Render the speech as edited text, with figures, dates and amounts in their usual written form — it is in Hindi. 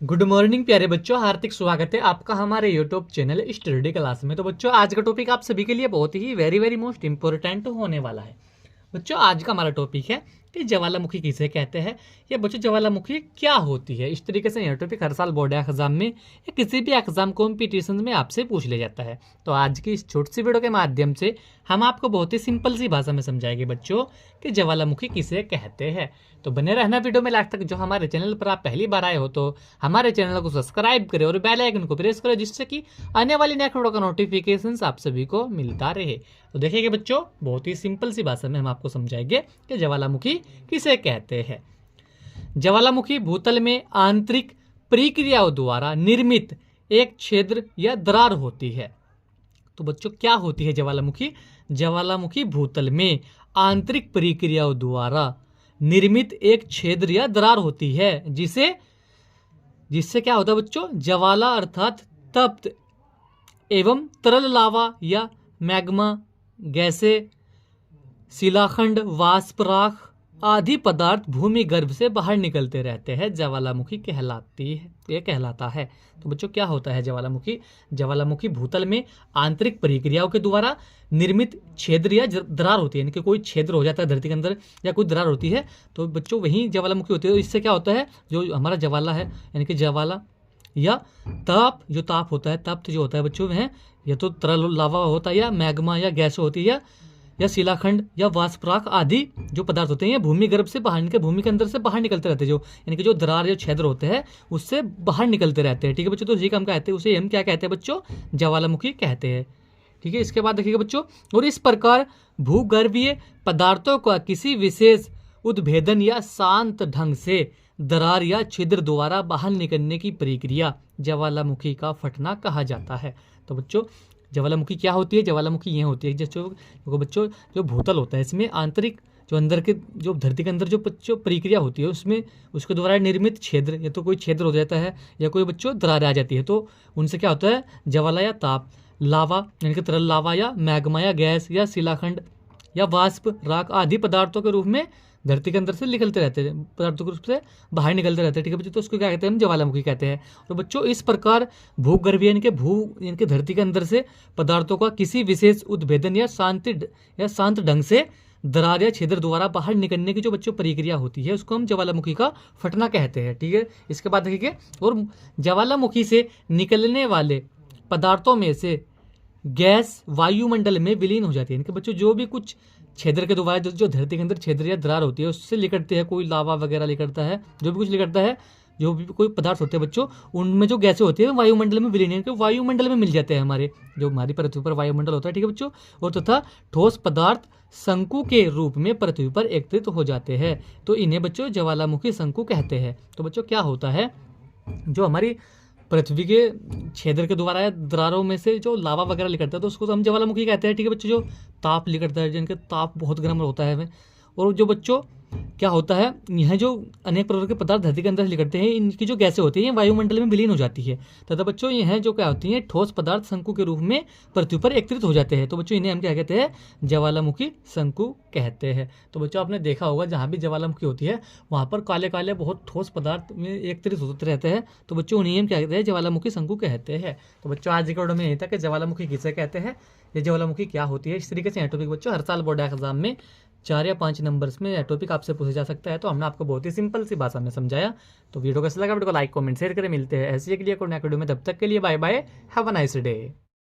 गुड मॉर्निंग प्यारे बच्चों, हार्दिक स्वागत है आपका हमारे यूट्यूब चैनल स्टडी क्लास में। तो बच्चों आज का टॉपिक आप सभी के लिए बहुत ही वेरी मोस्ट इंपॉर्टेंट होने वाला है। बच्चों आज का हमारा टॉपिक है कि ज्वालामुखी किसे कहते हैं या बच्चों ज्वालामुखी क्या होती है। इस तरीके से यह टॉपिक हर साल बोर्ड एग्जाम में या किसी भी एग्जाम कॉम्पिटिशन में आपसे पूछ लिया जाता है। तो आज की इस छोटी सी वीडियो के माध्यम से हम आपको बहुत ही सिंपल सी भाषा में समझाएंगे बच्चों कि ज्वालामुखी किसे कहते हैं। तो बने रहना वीडियो में लास्ट तक। जो हमारे चैनल पर आप पहली बार आए हो तो हमारे चैनल को सब्सक्राइब करें और बेल आइकन को प्रेस करें, जिससे कि आने वाली नेक्स्ट वीडियो का नोटिफिकेशन आप सभी को मिलता रहे। तो देखिए बच्चों, बहुत ही सिंपल सी भाषा में हम आपको समझाएंगे कि ज्वालामुखी किसे कहते हैं। ज्वालामुखी भूतल में आंतरिक प्रक्रियाओं द्वारा निर्मित एक छिद्र या दरार होती है। तो बच्चों क्या होती है ज्वालामुखी? ज्वालामुखी भूतल में आंतरिक प्रक्रियाओं द्वारा निर्मित एक छिद्र या दरार होती है, जिससे क्या होता है बच्चों, ज्वाला अर्थात तप्त एवं तरल लावा या मैग्मा, गैसें, शिलाखंड, वाष्प, राख आदि पदार्थ भूमि गर्भ से बाहर निकलते रहते हैं, ज्वालामुखी कहलाती है, ये कहलाता है। तो बच्चों क्या होता है ज्वालामुखी? ज्वालामुखी भूतल में आंतरिक प्रक्रियाओं के द्वारा निर्मित छिद्र या दरार होती है, यानी कि कोई छिद्र हो जाता है धरती के अंदर या कोई दरार होती है, तो बच्चों वही ज्वालामुखी होती है। तो इससे क्या होता है, जो हमारा ज्वाला है यानी कि ज्वाला या ताप, जो ताप होता है, तप्त जो होता है बच्चों में या तो तरल लावा होता है या मैग्मा या गैस होती है या शिलाखंड या वाष्प, राख आदि जो पदार्थ होते हैं, ये भूमि गर्भ से बाहर निकल, भूमि के अंदर से बाहर निकलते रहते हैं, जो यानी कि जो दरार या छिद्र होते हैं उससे बाहर निकलते रहते हैं। ठीक है बच्चों, तो इसी का हम कहते हैं, उसे हम क्या कहते हैं बच्चों? ज्वालामुखी कहते हैं। ठीक है, इसके बाद देखिएगा बच्चों, और इस प्रकार भूगर्भीय पदार्थों का किसी विशेष उद्भेदन या शांत ढंग से दरार या छिद्र द्वारा बाहर निकलने की प्रक्रिया ज्वालामुखी का फटना कहा जाता है। तो बच्चों ज्वालामुखी क्या होती है? ज्वालामुखी ये होती है जो बच्चों जो भूतल होता है, इसमें आंतरिक जो अंदर के जो धरती के अंदर जो बच्चों प्रक्रिया होती है उसमें उसके द्वारा निर्मित छिद्र, या तो कोई छिद्र हो जाता है या कोई बच्चों दरार आ जाती है, तो उनसे क्या होता है, ज्वाला या ताप, लावा यानी कि तरल लावा या मैग्मा या गैस या शिलाखंड या वाष्प, राख आदि पदार्थों के रूप में धरती के अंदर से निकलते रहते हैं, पदार्थों के रूप से बाहर निकलते रहते हैं। ठीक है बच्चों, तो उसको क्या कहते हैं? हम ज्वालामुखी कहते हैं। तो बच्चों इस प्रकार भूगर्भीय यानी कि धरती के अंदर से पदार्थों का किसी विशेष उद्भेदन या शांत ढंग से दरार या छिद्र द्वारा बाहर निकलने की जो बच्चों प्रक्रिया होती है उसको हम ज्वालामुखी का फटना कहते हैं। ठीक है, इसके बाद देखिए, और ज्वालामुखी से निकलने वाले पदार्थों में से गैस वायुमंडल में विलीन हो जाती है। यानी कि बच्चों जो भी कुछ छिद्र के द्वारा जो धरती के अंदर छिद्र या दरार होती है उससे निकलते हैं, कोई लावा वगैरह निकलता है, जो भी कुछ निकलता है, जो भी कोई पदार्थ होते हैं बच्चों, उनमें जो गैसें होती है वायुमंडल में विलीन, यानी कि वायुमंडल में मिल जाते हैं, हमारे जो हमारी पृथ्वी पर वायुमंडल होता है। ठीक है बच्चों, और तथा ठोस पदार्थ शंकु के रूप में पृथ्वी पर एकत्रित हो जाते हैं, तो इन्हें बच्चों ज्वालामुखी शंकु कहते हैं। तो बच्चों क्या होता है, जो हमारी पृथ्वी के छिद्र के द्वारा दरारों में से जो लावा वगैरह निकलता है तो उसको हम ज्वालामुखी कहते हैं। ठीक है बच्चों, जो ताप निकलता है, जिनके ताप बहुत गर्म होता है, और जो बच्चों क्या होता है, यह जो अनेक प्रकार के पदार्थ धरती के अंदर निकलते हैं, इनकी जो गैसें होती हैं ये वायुमंडल में विलीन हो जाती है, तथा बच्चों यह जो क्या होती हैं, ठोस पदार्थ शंकु के रूप में पृथ्वी पर एकत्रित हो जाते हैं। तो बच्चों इन्हें हम क्या कहते हैं? ज्वालामुखी शंकु कहते हैं। तो बच्चों आपने देखा होगा जहाँ भी ज्वालामुखी होती है वहाँ पर काले काले बहुत ठोस पदार्थ में एकत्रित होते रहते हैं, तो बच्चों उन्हें हम क्या कहते हैं? ज्वालामुखी शंकु कहते हैं। तो बच्चों आज के वीडियो में यही था कि ज्वालामुखी किसे कहते हैं, ये ज्वालामुखी क्या होती है। इस तरीके से यह टॉपिक बच्चों हर साल बोर्ड एग्जाम में 4 या 5 नंबर्स में यह टॉपिक आपसे पूछा जा सकता है। तो हमने आपको बहुत ही सिंपल सी भाषा में समझाया। तो वीडियो कैसा लगा? वीडियो को लाइक कमेंट शेयर करें। मिलते हैं ऐसे एक लिए वीडियो में, तब तक के लिए bye bye, have a nice day.